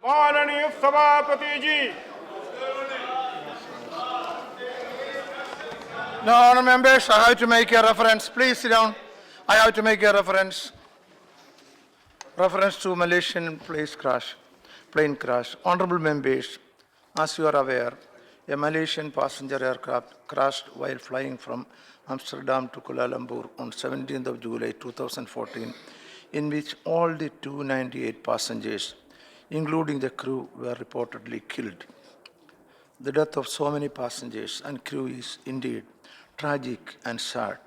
माननीय सभापति जी। No, honourable members, I have to make a reference. Please sit down. I have to make a reference. Reference to Malaysian plane crash. Honourable members, as you are aware, a Malaysian passenger aircraft crashed while flying from Amsterdam to Kuala Lumpur on 17th of July 2014, in which all the 298 passengers, including the crew, were reportedly killed. The death of so many passengers and crew is indeed tragic and sad.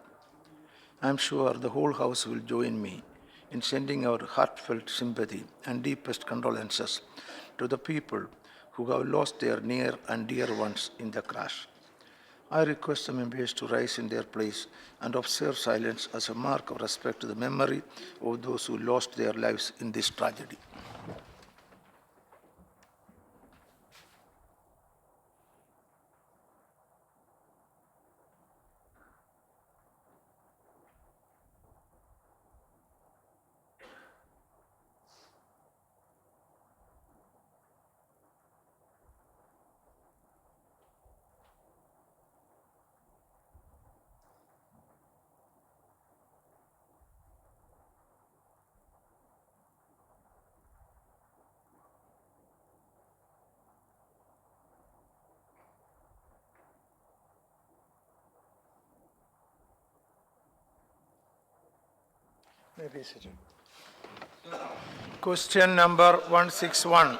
I am sure the whole House will join me in sending our heartfelt sympathy and deepest condolences to the people who have lost their near and dear ones in the crash. I request the members to rise in their place and observe silence as a mark of respect to the memory of those who lost their lives in this tragedy. Question number 161.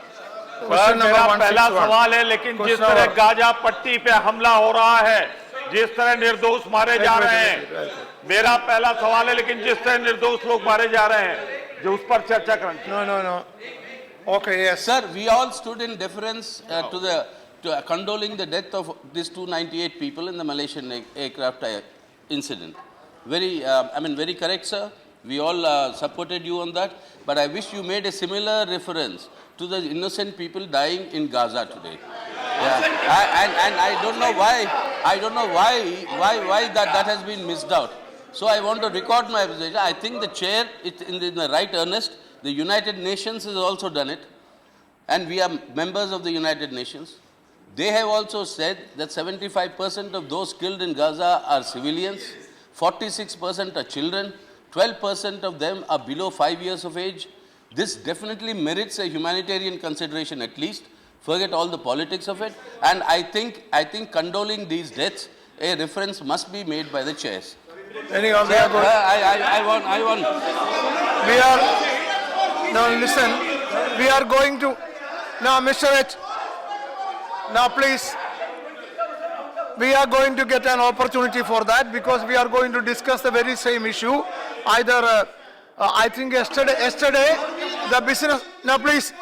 Sir, मेरा पहला सवाल है, लेकिन जिस तरह Gaza पट्टी पे हमला हो रहा है, जिस तरह निर्दोष मारे जा रहे हैं, मेरा पहला सवाल है, लेकिन जिस तरह निर्दोष लोग मारे जा रहे हैं, जो उस पर चर्चा करनी। No. Okay, yes. Sir, we all stood in deference to condoling the death of these 298 people in the Malaysian aircraft incident. Very correct, sir. We all supported you on that. But I wish you made a similar reference to the innocent people dying in Gaza today. Yeah. And I don't know why that has been missed out. So I want to record my position. I think the chair is in the right earnest. The United Nations has also done it. And we are members of the United Nations. They have also said that 75% of those killed in Gaza are civilians, 46% are children, 12% of them are below 5 years of age. This definitely merits a humanitarian consideration at least. Forget all the politics of it. And I think condoling these deaths, a reference must be made by the chairs. Anyhow, we are going to, now Mr. H, now please, we are going to get an opportunity for that because we are going to discuss the very same issue. I think yesterday the business, now please,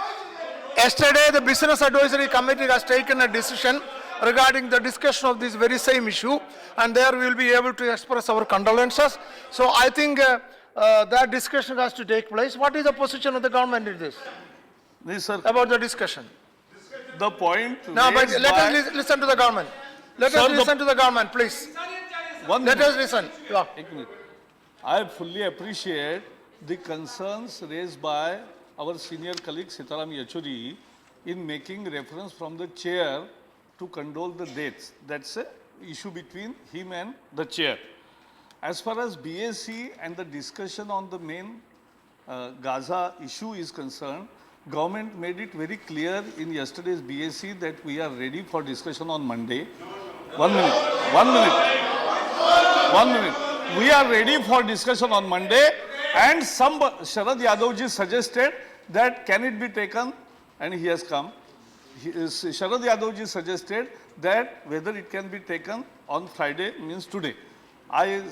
yesterday the Business Advisory Committee has taken a decision regarding the discussion of this very same issue, and there we will be able to express our condolences. So I think that discussion has to take place. What is the position of the government in this? Yes, sir. About the discussion? The point. No, but let us listen to the government. Let us listen to the government, please. Let us listen. Yeah. I fully appreciate the concerns raised by our senior colleague Sitaram Yechury in making reference from the chair to condole the deaths. That's an issue between him and the chair. As far as BAC and the discussion on the main Gaza issue is concerned, government made it very clear in yesterday's BAC that we are ready for discussion on Monday. 1 minute. We are ready for discussion on Monday, and Sharad Yadavji suggested that can it be taken, and he has come. Sharad Yadavji suggested that whether it can be taken on Friday, means today. I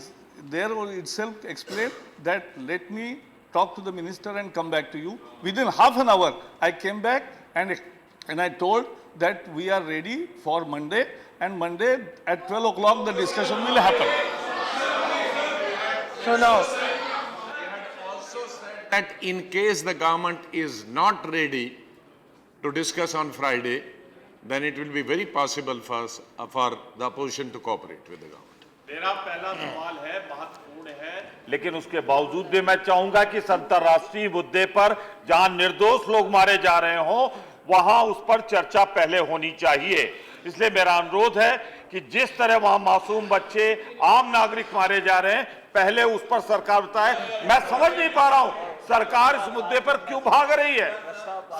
there itself explained that let me talk to the minister and come back to you. Within half an hour, I came back and I told that we are ready for Monday, and Monday at 12 o'clock the discussion will happen. So now, that in case the government is not ready to discuss on Friday, then it will be very possible for the opposition to cooperate with the government. मेरा पहला सवाल है, महत्वपूर्ण है, लेकिन उसके बावजूद भी मैं चाहूंगा कि अंतर्राष्ट्रीय मुद्दे पर जहां निर्दोष लोग मारे जा रहे हों, वहां उस पर चर्चा पहले होनी चाहिए। इसलिए मेरा अनुरोध है कि जिस तरह वहां मासूम बच्चे, आम नागरिक मारे जा रहे हैं, पहले उस पर सरकार बताए। मैं समझ नहीं पा रहा हूं सरकार इस मुद्दे पर क्यों भाग रही है।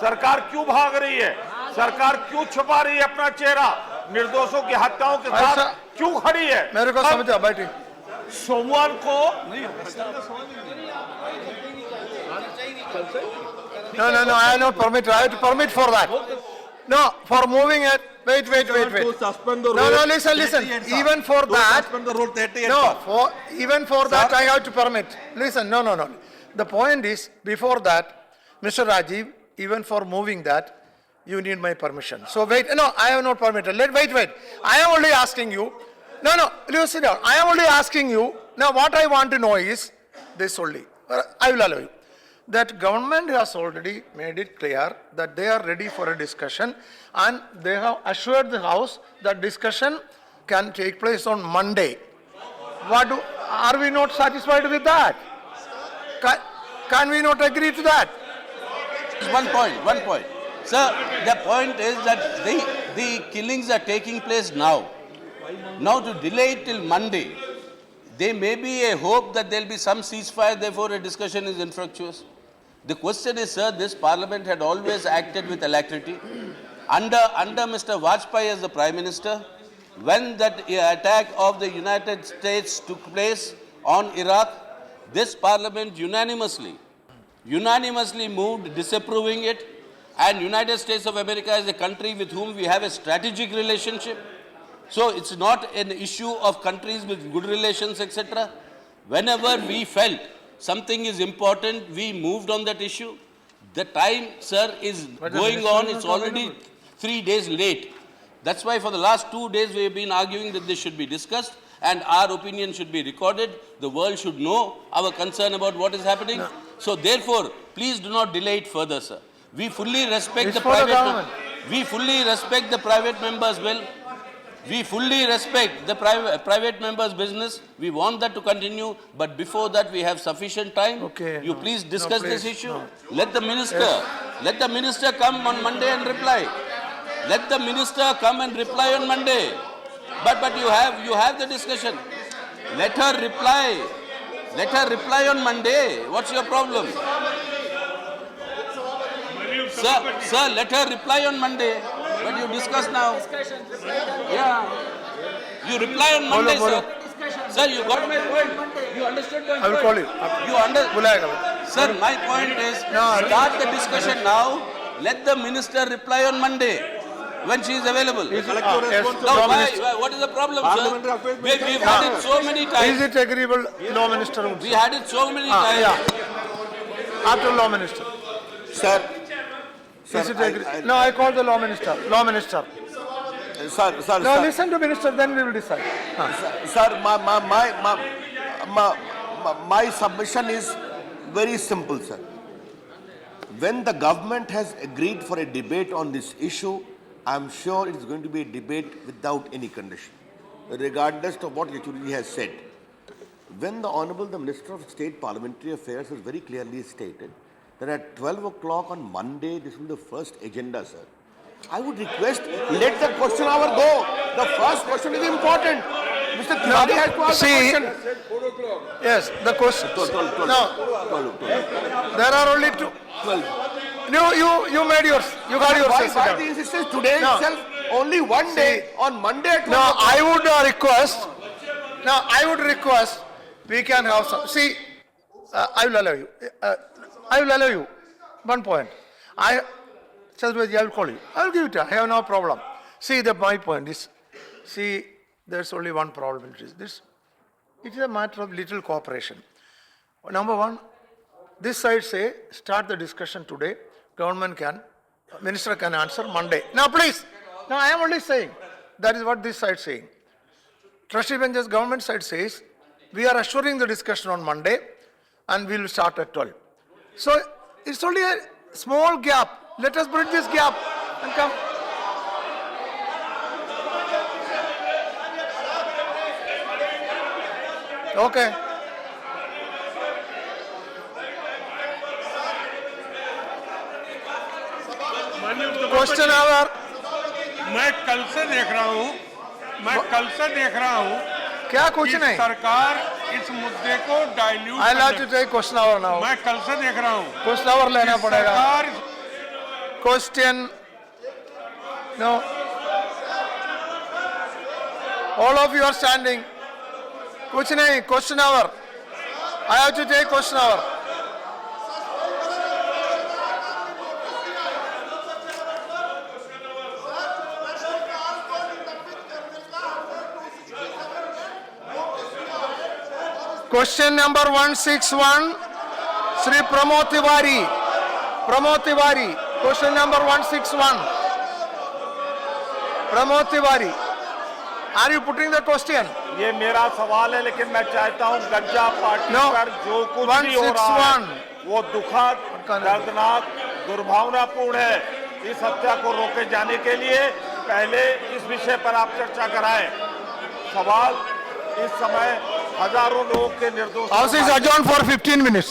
सरकार क्यों भाग रही है? सरकार क्यों छुपा रही है अपना चेहरा? निर्दोषों की हत्याओं के साथ ऐसा- क्यों खड़ी है? मेरे को समझा, बैठिए। सोमवार को नहीं No, I have no permit. I have to permit for that. No, for moving it. Wait. To suspend the No, road. listen. 38, sir. Even for To that, suspend the road 38, no, sir. even for that I have to permit. Listen, no. The point is, before that, Mr. Rajiv, even for moving that, you need my permission. So wait, no, I have not permitted. Wait. I am only asking you. No, you sit down. I am only asking you. Now what I want to know is this only. I will allow you. That government has already made it clear that they are ready for a discussion, and they have assured the House that discussion can take place on Monday. Are we not satisfied with that? Can we not agree to that? One point. Sir, the point is that the killings are taking place now. Now to delay it till Monday, there may be a hope that there will be some ceasefire, therefore a discussion is infructuous. The question is, sir, this parliament had always acted with alacrity. Under Mr. Vajpayee as the Prime Minister, when that attack of the United States took place on Iraq, this parliament unanimously moved disapproving it, and United States of America is a country with whom we have a strategic relationship. So it's not an issue of countries with good relations, etc. Whenever we felt something is important, we moved on that issue. The time, sir, is going on. It's already 3 days late. That's why for the last 2 days we have been arguing that this should be discussed and our opinion should be recorded. The world should know our concern about what is happening. So therefore, please do not delay it further, sir. We fully respect It's the for the private. government. We fully respect the private members' will. We fully respect the private members' business. We want that to continue, but before that we have sufficient time. Okay, You no. please No, discuss this please, issue. no. Let the minister come on Monday and reply. Let the minister come and reply on Monday. But you have the discussion. Let her reply. Let her reply on Monday. What's your problem? Sir, let her reply on Monday. But you discuss now. Yeah. You reply on Monday, Bolo. sir. Sir, you got my point. You understood my point. I will call you. You Sir, my point is, start the discussion now. Let the minister reply on Monday when she is available. Yes, Now, Law Minister. what is the problem, Parliamentary sir? affairs We've had it so many Is times. it agreeable, Law Minister? We had it so many times. Yeah. After Law Minister. Sir, Is it agree? No, I call the Law Minister. Law Minister. sir, No, listen to Minister, then we will decide. sir, my submission is very simple, sir. When the government has agreed for a debate on this issue, I am sure it is going to be a debate without any condition, regardless of what Yechury has said. When the Minister of State Parliamentary Affairs has very clearly stated that at 12 o'clock on Monday, this will be the first agenda, sir. I would request, let the question hour go. The first question is important. Mr. Tiwari has to ask the See- question. Yes, the question. 12. No, there are only two. 12. No, you made yours. You got yours. Why Sit down. the insistence today No. itself? Only one day, on Monday at 12 Now, o'clock. I would request, we can have some, see, I will allow you. I will allow you. One point. Chhatrapati, I will call you. I will give it to you. I have no problem. See, my point is, see, there's only one problem. It is a matter of little cooperation. Number one, this side say, start the discussion today. Minister can answer Monday. Now, please. Now, I am only saying, that is what this side saying. Trustee bench's government side says, we are assuring the discussion on Monday and we will start at 12. So, it's only a small gap. Let us bridge this gap and come. Okay. Question hour मैं कल से देख रहा हूँ क्या कुछ कि नहीं सरकार इस मुद्दे को dilute I love to take question hour now मैं कल से देख रहा हूँ क्वेश्चन आवर लेना पड़ेगा सरकार question no all of you are standing कुछ नहीं question hour I have to take question hour Question number 161, Sri Pramod Tiwari. Pramod Tiwari. Question number 161. Pramod Tiwari. Are you putting the question? ये मेरा सवाल है, लेकिन मैं चाहता हूँ गंजा पार्टी No. पर जो कुछ भी हो रहा है 161. वो दुखद, दर्दनाक, दुर्भावनापूर्ण है। इस हत्या को रोके जाने के लिए पहले इस विषय पर आप चर्चा कराएं। सवाल इस समय हजारों लोगों के निर्दोष House is adjourned for 15 minutes.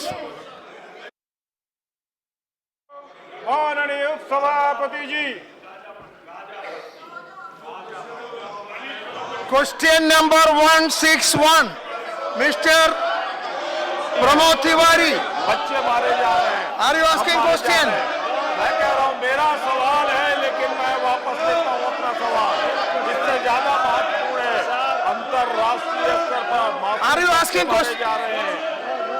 माननीय सभापति जी Question number 161, Mr. Pramod Tiwari. बच्चे मारे जा रहे हैं। Are you asking हम मारे जा question? रहे हैं। मैं कह रहा हूँ मेरा सवाल है, लेकिन मैं वापस लेता हूँ अपना सवाल। इससे ज्यादा महत्वपूर्ण है अंतरराष्ट्रीय स्तर पर Are you asking मारे question? जा रहे हैं।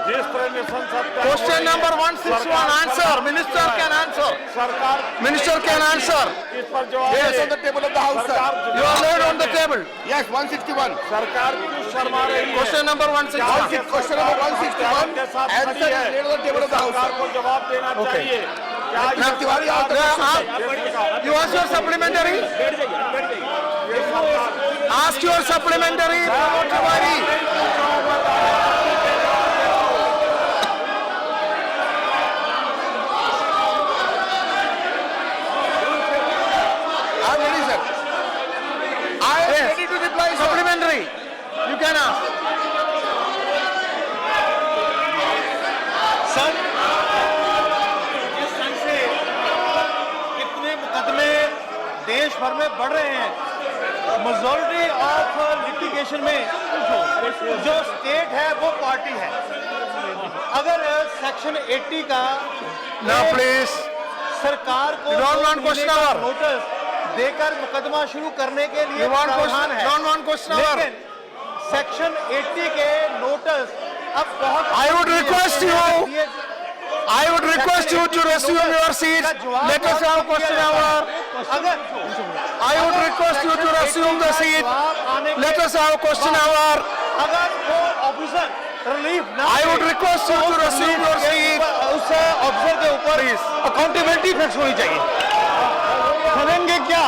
जिस तरह निशंस हत्या हो Question रही है, number 161, answer. Minister can answer. सरकार Minister can answer. इस पर जवाब Yes, they. on the table of the House, sir. सरकार You are laid on the table. Yes, 161. सरकार क्यों शर्मा रही है? Question number 161. Question number 161. के साथ Answer खड़ी है। is laid on the table of the House, सरकार sir. को जवाब देना चाहिए। क्या ये Now, Tiwari, ask the सरकार- You ask your supplementary? Ask your supplementary, Pramod Tiwari. I'm ready, sir. I am Yes. ready to reply, sir. Supplementary. You can ask. कितने मुकदमे देश भर में बढ़ रहे हैं। मेजॉरिटी ऑफ लिटिगेशन में जो स्टेट है वो पार्टी है। अगर सेक्शन 80 का Now please. सरकार को You don't want question hour. Notice देकर मुकदमा शुरू करने के लिए You want प्रावधान question? है। Don't want question hour. लेकिन सेक्शन 80 के नोटिस अब बहुत I would request you- I would request you to resume your seats. Let us have question hour. अगर I would request you to resume the seat. Let us have question hour. अगर वो officer relief ना I would request you to resume your seat. उस officer के ऊपर accountability fix होनी चाहिए। करेंगे क्या?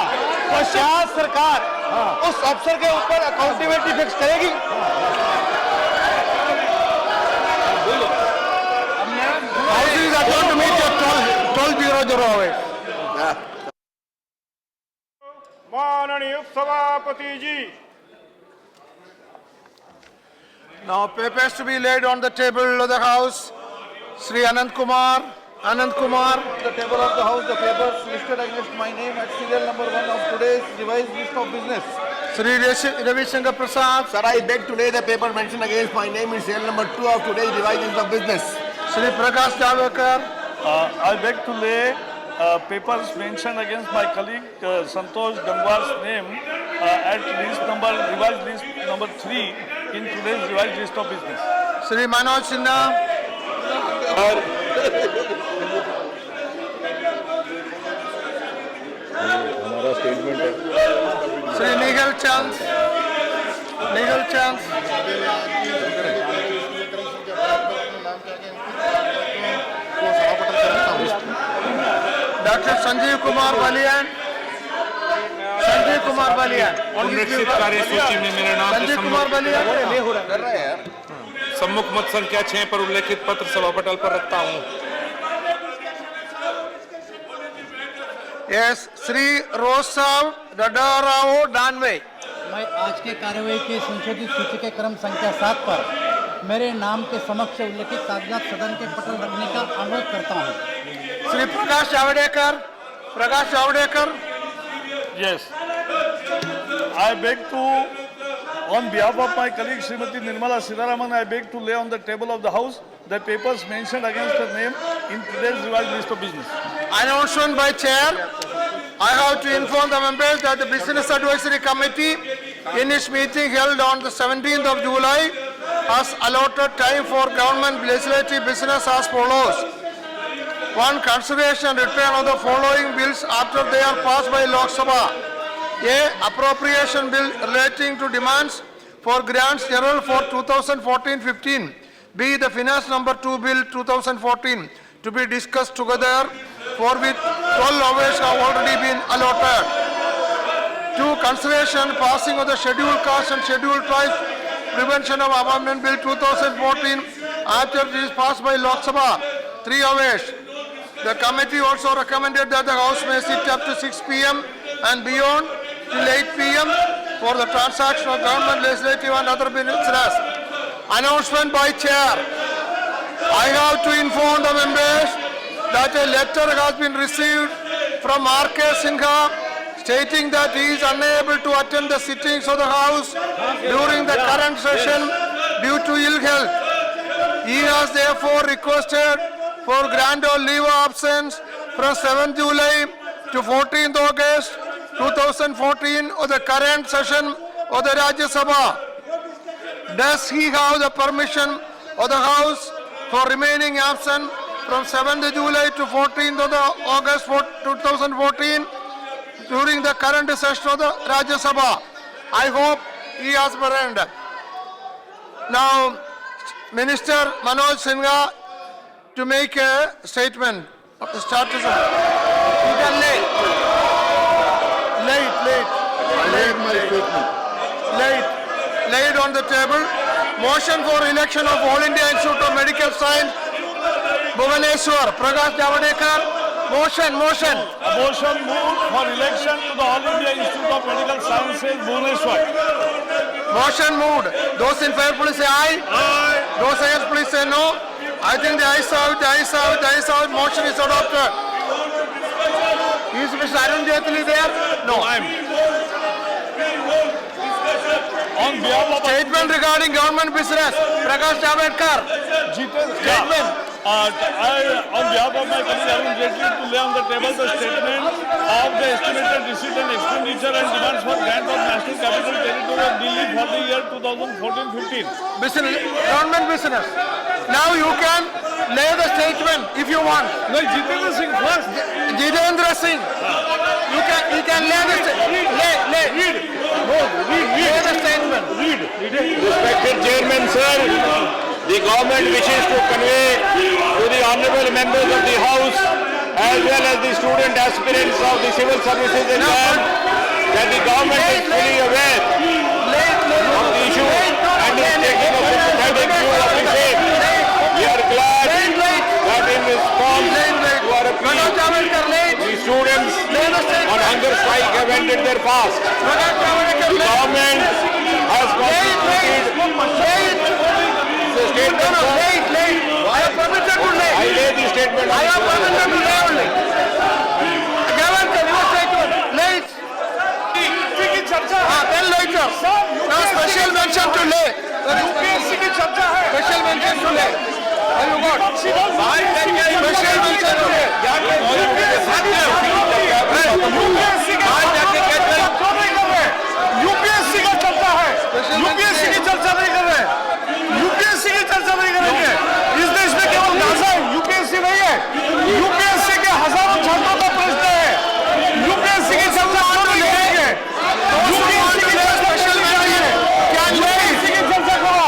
क्या सरकार उस अफसर के ऊपर अकाउंटेबिलिटी फिक्स करेगी? House is adjourned to meet at 12:00. माननीय सभापति जी Now papers to be laid on the table of the House. Sri Anand Kumar. Anand Kumar. The table of the House, the papers listed against my name at serial number 1 of today's revised list of business. Sri Ravi Shankar Prasad. Sir, I beg to lay the paper mentioned against my name in serial number 2 of today's revised list of business. Sri Prakash Javadekar. I beg to lay papers mentioned against my colleague Santosh Gangwar's name at revised list number 3 in today's revised list of business. Sri Manoj Sinha. Sri Nigel Chand. Nigel Chand. Dr. Sanjeev Kumar Balian. Sanjeev Kumar Balian. पुनरीक्षित कार्य सूची में मेरे नाम के Sanjeev Kumar Balian. सम्मुख मत संख्या 6 पर उल्लेखित पत्र सभापटल पर रखता हूं। Yes, Sri Rosav Dadarao Danve. मैं आज के कार्यवाही की संशोधित सूची के क्रम संख्या 7 पर मेरे नाम के समक्ष उल्लेखित कागजात सदन के पटल रखने का अनुरोध करता हूं। Sri Prakash Javadekar. Prakash Javadekar. Yes. I beg to, on behalf of my colleague Srimati Nirmala Sitharaman, I beg to lay on the table of the House the papers mentioned against her name in today's revised list of business. Announcement by Chair. I have to inform the members that the Business Advisory Committee in its meeting held on the 17th of July has allotted time for government legislative business as follows. 1. Consideration and return of the following bills after they are passed by Lok Sabha. A. Appropriation bill relating to demands for grants general for 2014-15. B. The finance number 2 bill 2014 to be discussed together, for which 12 hours have already been allotted. 2. Consideration passing of the scheduled castes and scheduled tribes prevention of amendment bill 2014 after it is passed by Lok Sabha, 3 hours. The committee also recommended that the House may sit up to 6 p.m. and beyond till 8 p.m. for the transaction of government legislative and other business. Announcement by Chair. I have to inform the members that a letter has been received from R.K. Sinha stating that he is unable to attend the sittings of the House during the current session due to ill health. He has therefore requested for grant of leave of absence from 7th July to 14th August 2014 of the current session of the Rajya Sabha. Does he have the permission of the House for remaining absent from 7th July to 14th of the August 2014 during the current session of the Rajya Sabha? I hope he has present. Now, Minister Manoj Sinha to make a statement. Start to late. Laid on the table. Motion for election of All India Institute of Medical Science, Bhubaneswar. Prakash Javadekar. Motion. Motion moved for election to the All India Institute of Medical Sciences, Bhubaneswar. Motion moved. Those in favor, please say aye. Aye. Those against, please say no. I think the ayes have it. Motion is adopted. Is Mr. Arun Jaitley there? No. On behalf of Statement regarding government business. Prakash Javadekar. Statement. On behalf of my colleague Arun Jaitley to lay on the table the statement of the estimated receipt and expenditure and demands for grant of National Capital Territory of Delhi for the year 2014-15. Business, government business. Now you can lay the statement if you want. No, Jitendra Singh first. Jitendra Singh. You can lay the statement. Lay the statement. Respected Chairman, sir, the government wishes to convey to the honorable members of the House as well as the student aspirants of the civil services exam that the government is fully aware of the issue and is taking a sympathetic view of the same. We are glad that in response to our appeal, the students on hunger strike have ended their fast. The government has constituted the statement. I have permitted to lay. I lay the statement. I have permitted to lay only. Javadekar, your statement. Lay it. Then later. Now special mention to lay. Special mention to lay. Have you got? Special mention to lay. UPSC का चर्चा है, UPSC की चर्चा नहीं कर रहे, UPSC की चर्चा नहीं करेंगे। इस देश में केवल गाजा है, यूपीएससी नहीं है। यूपीएससी के हजारों छात्रों का प्रश्न है, यूपीएससी की चर्चा क्यों नहीं करेंगे? यूपीएससी की चर्चा स्पेशल चाहिए, क्या यूपीएससी की चर्चा करो?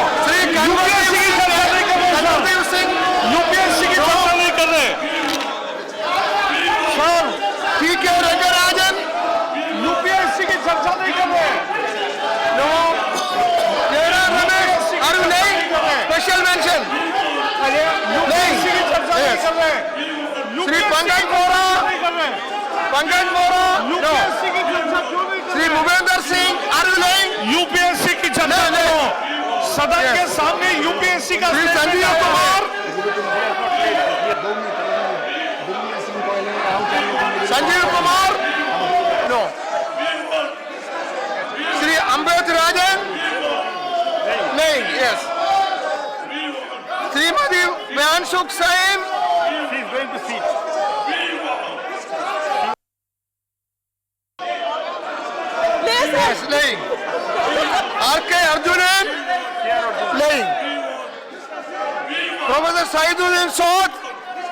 यूपीएससी की चर्चा नहीं कर रहे, यूपीएससी की चर्चा नहीं कर रहे। सर, ठीक है, रंगराजन. यूपीएससी की चर्चा नहीं कर रहे। No. Are you laying? Special mention. UPSC की चर्चा नहीं कर रहे। Sri Pankaj Vora. Pankaj Vora. UPSC की चर्चा क्यों नहीं कर Sri Bhupender Singh. Are you laying? UPSC की चर्चा करो। सदन के सामने यूपीएससी का Sri Sanjeev Kumar. Sanjeev Kumar. Yes, laying. R.K. Arjunan, laying. Professor Saiduddin Sod,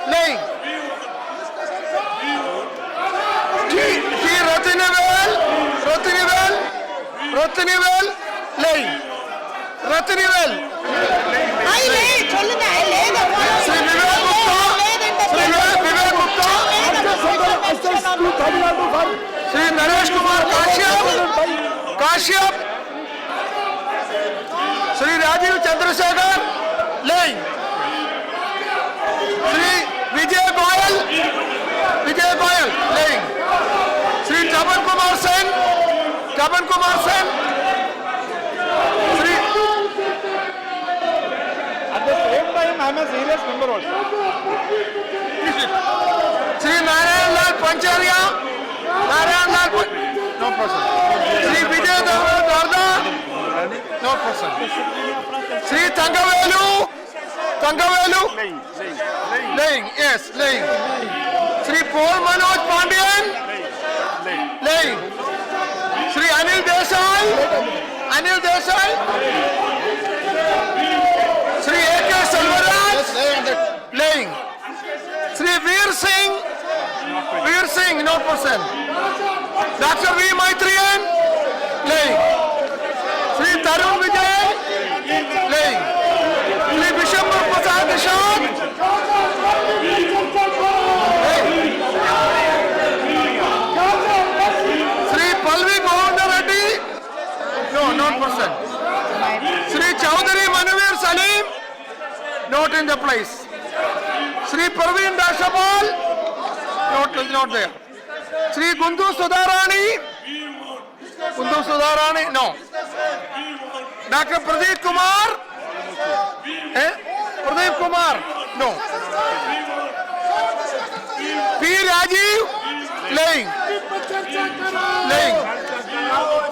laying. T. Ratnivel, laying. Ratnivel. Sri Vivek Gupta, Sri Naresh Kumar Kashyap, Sri Rajiv Chandrasekhar, laying. Sri Vijay Goyal, laying. Sri Tapan Kumar Sen, Sri At the same time, I am a serious member also. Sri Narayan Lal Pancharia, no person. Sri Vijay Darda, no person. Sri Tangavelu, laying, yes, laying. Sri Paul Manoj Pandian, laying. Sri Anil Desai, Sri A.K. Selvaraj, laying. Sri Veer Singh, no person. Dr. V. Maitriyan, laying. Sri Tarun Vijay, laying. Sri Vishwambar Prasad Nishad, laying. Sri Palvi Mohan Reddy, no, not person. Sri Chaudhary Manavir Salim, not in the place. Sri Praveen Dashapal, not there. Sri Gundu Sudharani, no. Dr. Pradeep Kumar, no. P. Rajiv, laying.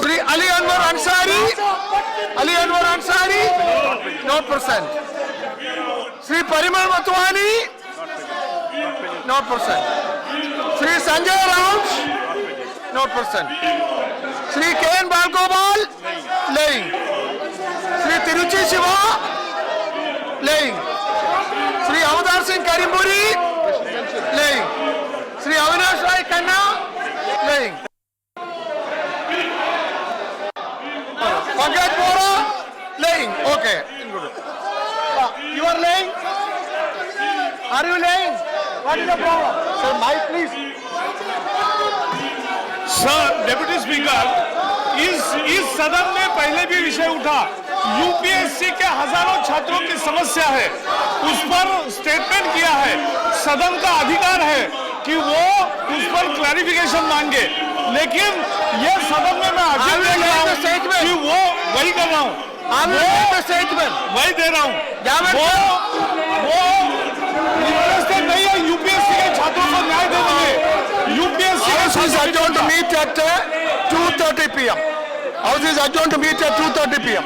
Sri Ali Anwar Ansari, not present. Sri Parimal Matwani, not present. Sri Sanjay Rauch, not present. Sri K.N. Balgobal, laying. Sri Tiruchi Shiva, laying. Sri Avadar Singh Karimburi, laying. Sri Avinash Rai Khanna, laying. Pankaj Bora, laying. Okay. You are laying? Are you laying? What is the problem? Sir, mic please. Sir deputy speaker इस सदन में पहले भी विषय उठा UPSC के हजारों छात्रों की समस्या है उस पर स्टेटमेंट किया है सदन का अधिकार है कि वो उस पर क्लैरिफिकेशन मांगे लेकिन ये सदन में मैं आगे देख रहा हूं कि वो वही कर रहा हूं वही दे रहा हूं वो इंटरेस्टेड नहीं है यूपीएससी के छात्रों को न्याय देने में UPSC House is adjourned to meet at 2:30 p.m. House is adjourned to meet at 2:30 p.m.